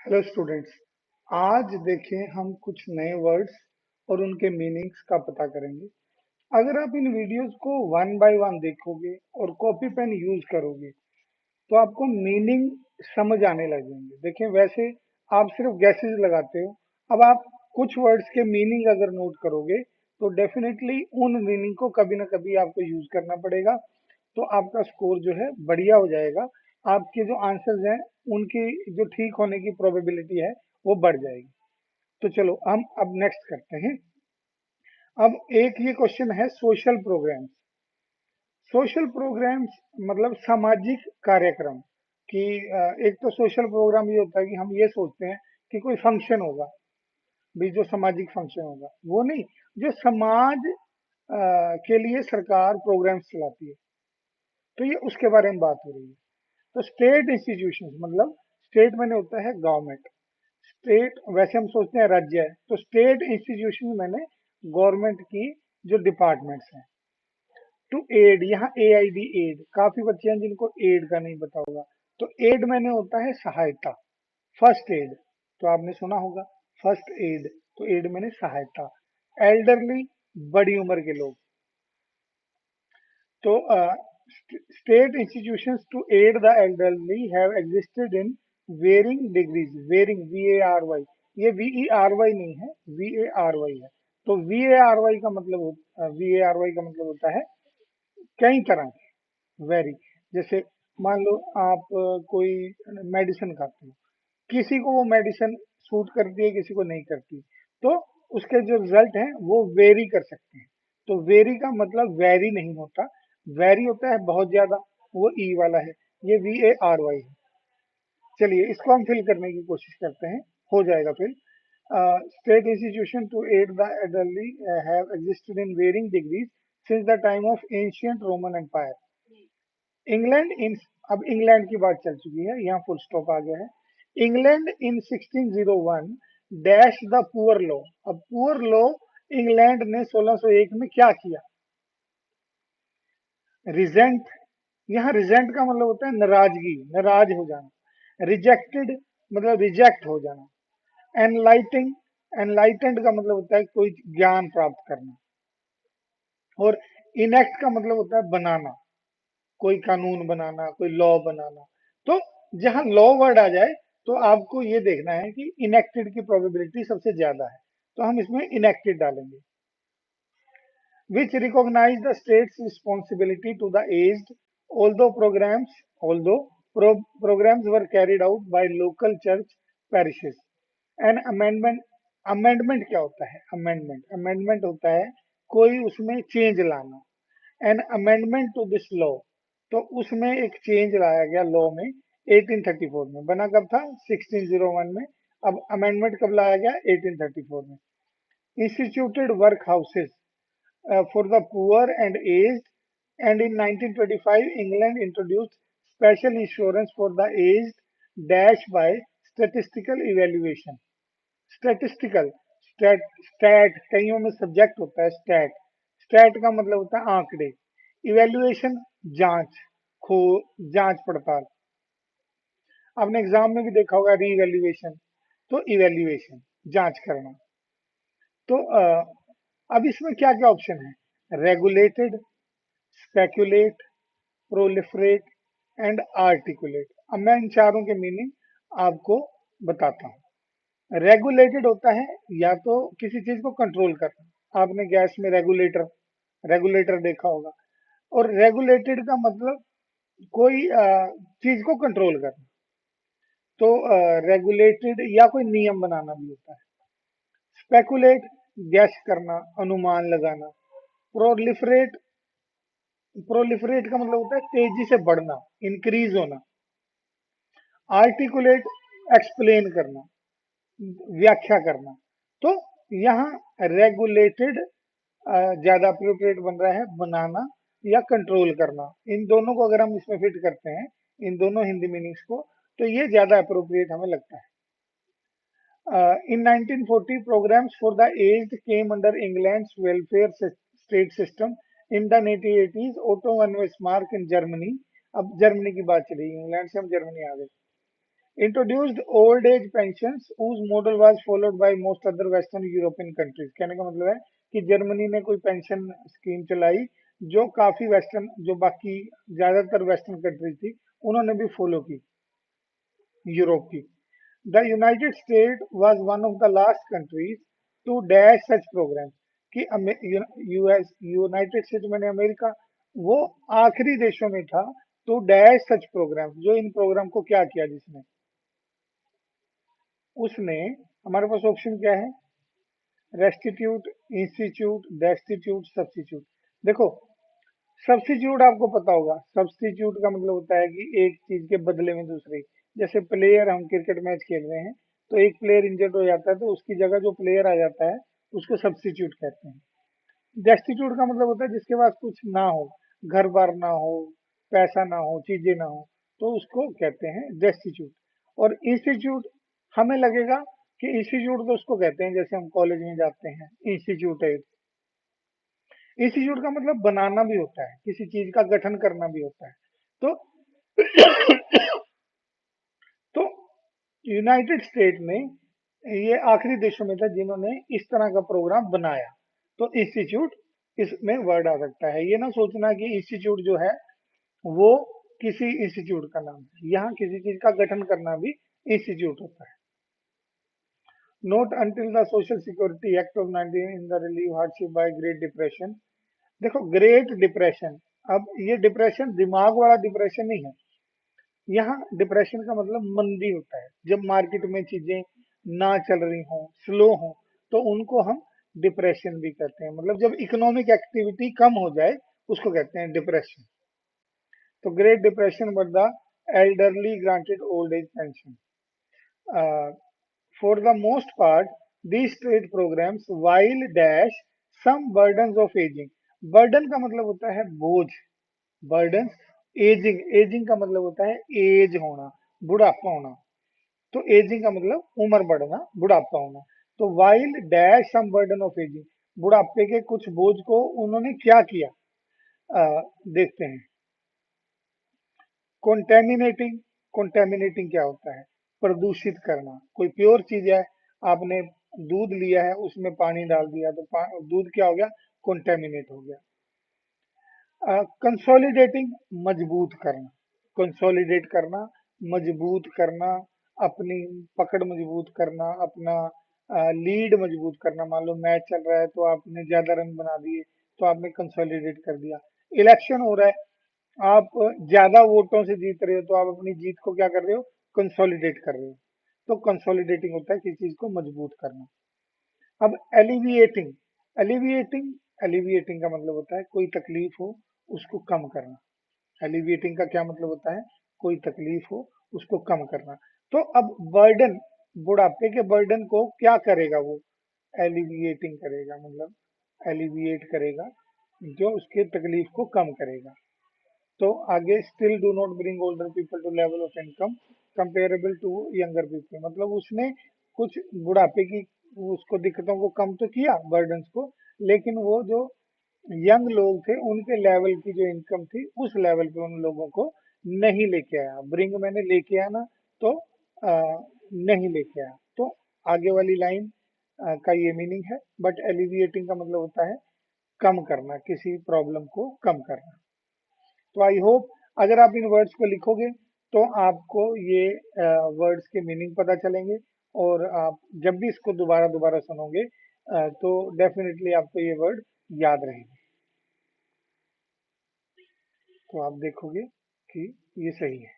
Hello students. आज देखें हम कुछ नए वर्ड्स और उनके मीनिंग्स का पता करेंगे। अगर आप इन वीडियोस को वन बाय वन देखोगे और कॉपी पेन यूज करोगे तो आपको मीनिंग समझ आने लगेंगे। देखें, वैसे आप सिर्फ गैसेस लगाते हो। अब आप कुछ वर्ड्स के मीनिंग अगर नोट करोगे तो डेफिनेटली उन मीनिंग को कभी ना कभी आपको यूज करना पड़ेगा, तो आपका स्कोर जो है बढ़िया हो जाएगा। आपके जो आंसर्स हैं उनकी जो ठीक होने की प्रोबेबिलिटी है वो बढ़ जाएगी। तो चलो हम अब नेक्स्ट करते हैं। अब एक ये क्वेश्चन है, सोशल प्रोग्राम्स। सोशल प्रोग्राम्स मतलब सामाजिक कार्यक्रम कि एक तो सोशल प्रोग्राम ये होता है कि हम ये सोचते हैं कि कोई फंक्शन होगा, भी जो सामाजिक फंक्शन होगा वो नहीं, जो समाज के लिए सरकार प्रोग्राम्स चलाती है, तो ये उसके बारे में बात हो रही है। तो स्टेट इंस्टीट्यूशन मतलब स्टेट मैंने होता है गवर्नमेंट। स्टेट वैसे हम सोचते हैं राज्य है, तो स्टेट इंस्टीट्यूशन मैंने गवर्नमेंट की जो डिपार्टमेंट्स हैं। टू एड, यहाँ ए आई डी, एड, काफी बच्चे हैं जिनको एड का नहीं पता होगा। तो एड मैंने होता है सहायता, फर्स्ट एड, तो आपने सुना होगा फर्स्ट एड, तो एड मैंने सहायता। एल्डरली, बड़ी उम्र के लोग। तो state institutions to aid the elderly have existed in varying degrees। varying, VARY, ये VERY नहीं है, VARY है। तो VARY का मतलब VARY का मतलब होता है कई तरह के, वेरी। जैसे मान लो आप कोई मेडिसिन खाते हो, किसी को वो मेडिसिन सूट करती है, किसी को नहीं करती, तो उसके जो रिजल्ट हैं वो वेरी कर सकते हैं। तो वेरी का मतलब वेरी नहीं होता, वेरी होता है बहुत ज्यादा, वो ई वाला है। ये VARY है। चलिए इसको हम फिल करने की कोशिश करते हैं, हो जाएगा fill. State institutions to aid the elderly have existed in varying degrees since the time of ancient Roman Empire. England in, अब इंग्लैंड की बात चल चुकी है, यहाँ फुल स्टॉप आ गया है। England in 1601 dash the poor law. अब पुअर लॉ इंग्लैंड ने 1601 में क्या किया? रिजेंट, यहाँ रिजेंट का मतलब होता है नाराजगी, नाराज हो जाना। रिजेक्टेड मतलब रिजेक्ट हो जाना। एनलाइटिंग, एनलाइटेंड का मतलब होता है कोई ज्ञान प्राप्त करना। और इनेक्ट का मतलब होता है बनाना, कोई कानून बनाना, कोई लॉ बनाना। तो जहां लॉ वर्ड आ जाए तो आपको ये देखना है कि इनेक्टेड की प्रोबेबिलिटी सबसे ज्यादा है, तो हम इसमें इनेक्टेड डालेंगे। Which recognize the state's responsibility to the aged, although programs, although programs were carried out by local church parishes. An amendment, amendment क्या होता है? अमेंडमेंट, अमेंडमेंट होता है कोई उसमें चेंज लाना। An amendment to this law, तो उसमें एक चेंज लाया गया लॉ में 1834 में। बना कब था? 1601 में। अब अमेंडमेंट कब लाया गया? 1834 में। Instituted workhouses for the poor and aged, and in 1925 England introduced special insurance for the aged dash by statistical evaluation. Statistical, stat, stat कईयों में सब्जेक्ट होता है स्टैट। स्टैट का मतलब होता है आंकड़े। इवेल्युएशन, जांच, खो, जांच पड़ताल। आपने एग्जाम में भी देखा होगा री इवेल्युएशन, तो इवेल्युएशन जांच करना। तो अब इसमें क्या क्या ऑप्शन है? Regulated, speculate, proliferate and articulate. अब मैं इन चारों के मीनिंग आपको बताता हूँ। रेगुलेटेड होता है या तो किसी चीज को कंट्रोल करना, आपने गैस में रेगुलेटर, रेगुलेटर देखा होगा। और रेगुलेटेड का मतलब कोई चीज को कंट्रोल करना, तो रेगुलेटेड या कोई नियम बनाना भी होता है। स्पेकुलेट, गैस करना, अनुमान लगाना। प्रोलिफरेट, प्रोलिफरेट का मतलब होता है तेजी से बढ़ना, इंक्रीज होना। आर्टिकुलेट, एक्सप्लेन करना, व्याख्या करना। तो यहाँ रेगुलेटेड ज्यादा अप्रोप्रिएट बन रहा है, बनाना या कंट्रोल करना। इन दोनों को अगर हम इसमें फिट करते हैं, इन दोनों हिंदी मीनिंग्स को, तो ये ज्यादा अप्रोप्रिएट हमें लगता है। In 1940, programs for the aged came under England's welfare state system. In the 1980s, Otto von Bismarck in Germany, अब जर्मनी की बात चली, इंग्लैंड से हम जर्मनी आ गए। Introduced old age pensions whose model was followed by most other western European countries. कहने का मतलब है कि जर्मनी ने कोई पेंशन स्कीम चलाई जो काफी वेस्टर्न, जो बाकी ज्यादातर वेस्टर्न कंट्रीज थी उन्होंने भी फॉलो की, यूरोप की। The United State was one of the last countries to dash such program, कि यूएस, यूनाइटेड स्टेट मैंने अमेरिका, वो आखिरी देशों में था टू डैश सच प्रोग्राम, जो इन प्रोग्राम को क्या किया जिसने, उसने, हमारे पास ऑप्शन क्या है, रेस्टिट्यूट, इंस्टीट्यूट, डेस्टिट्यूट, सब्स्टिट्यूट। देखो, सब्स्टिट्यूट आपको पता होगा, सब्स्टिट्यूट का मतलब होता है कि एक चीज के बदले में दूसरी। जैसे प्लेयर, हम क्रिकेट मैच खेल रहे हैं तो एक प्लेयर इंजर्ड हो जाता है तो उसकी जगह जो प्लेयर आ जाता है उसको सब्स्टिट्यूट कहते हैं। डेस्टिट्यूट का मतलब होता है जिसके पास कुछ ना हो, घर बार ना हो, पैसा ना हो, चीजें ना हो, तो उसको कहते हैं डेस्टिट्यूट। और इंस्टीट्यूट, हमें लगेगा कि इंस्टीट्यूट तो उसको कहते हैं जैसे हम कॉलेज में जाते हैं, इंस्टीट्यूट है। इंस्टीट्यूट का मतलब बनाना भी होता है, किसी चीज का गठन करना भी होता है। तो तो यूनाइटेड स्टेट में ये आखिरी देशों में था जिन्होंने इस तरह का प्रोग्राम बनाया। तो इंस्टीट्यूट इसमें वर्ड आ सकता है। ये ना सोचना कि इंस्टीट्यूट जो है वो किसी इंस्टीट्यूट का नाम है, यहाँ किसी चीज का गठन करना भी इंस्टीट्यूट होता है। Not until the social security act of 19 in the relieve hardship by great depression. देखो, ग्रेट डिप्रेशन, अब ये डिप्रेशन दिमाग वाला डिप्रेशन नहीं है। यहाँ डिप्रेशन का मतलब मंदी होता है, जब मार्केट में चीजें ना चल रही हों, स्लो हों, तो उनको हम डिप्रेशन भी कहते हैं। मतलब जब इकोनॉमिक एक्टिविटी कम हो जाए उसको कहते हैं डिप्रेशन। तो great depression but the elderly granted old age pension. For the most part, these trade programs while dash some burdens of aging। burden का मतलब होता है बोझ, burden, एजिंग, एजिंग का मतलब होता है एज होना, बुढ़ापा होना। तो एजिंग का मतलब उम्र बढ़ना, बुढ़ापा होना। तो while dash some burden of aging, बुढ़ापे के कुछ बोझ को उन्होंने क्या किया, देखते हैं। कॉन्टेमिनेटिंग, कॉन्टेमिनेटिंग क्या होता है, प्रदूषित करना। कोई प्योर चीज है, आपने दूध लिया है उसमें पानी डाल दिया तो दूध क्या हो गया, कॉन्टेमिनेट हो गया। कंसोलिडेटिंग, मजबूत करना, कंसोलिडेट करना, मजबूत करना, अपनी पकड़ मजबूत करना, अपना लीड मजबूत करना। मान लो मैच चल रहा है तो आपने ज्यादा रन बना दिए तो आपने कंसोलिडेट कर दिया। इलेक्शन हो रहा है, आप ज्यादा वोटों से जीत रहे हो तो आप अपनी जीत को क्या कर रहे हो, कंसोलिडेट कर रहे हो। तो कंसोलिडेटिंग होता है किसी चीज को मजबूत करना। अब एलिविएटिंग, एलिविएटिंग, एलिविएटिंग का मतलब होता है कोई तकलीफ हो उसको कम करना। एलिविएटिंग का क्या मतलब होता है, कोई तकलीफ हो उसको कम करना। तो अब बर्डन, बुढ़ापे के बर्डन को क्या करेगा वो, एलिविएटिंग करेगा, मतलब एलिविएट करेगा, जो उसके तकलीफ को कम करेगा। तो आगे, still do not bring older people to level of income comparable to younger people. मतलब उसने कुछ बुढ़ापे की उसको दिक्कतों को कम तो किया, बर्डन्स को, लेकिन वो जो यंग लोग थे उनके लेवल की जो इनकम थी उस लेवल पे उन लोगों को नहीं लेके आया। ब्रिंग मैंने लेके आना, तो नहीं लेके आया। तो आगे वाली लाइन का ये मीनिंग है। बट एलिविएटिंग का मतलब होता है कम करना, किसी प्रॉब्लम को कम करना। तो आई होप अगर आप इन वर्ड्स को लिखोगे तो आपको ये वर्ड्स के मीनिंग पता चलेंगे, और आप जब भी इसको दोबारा दोबारा सुनोगे तो डेफिनेटली आपको ये वर्ड याद रहेंगे। तो आप देखोगे कि ये सही है।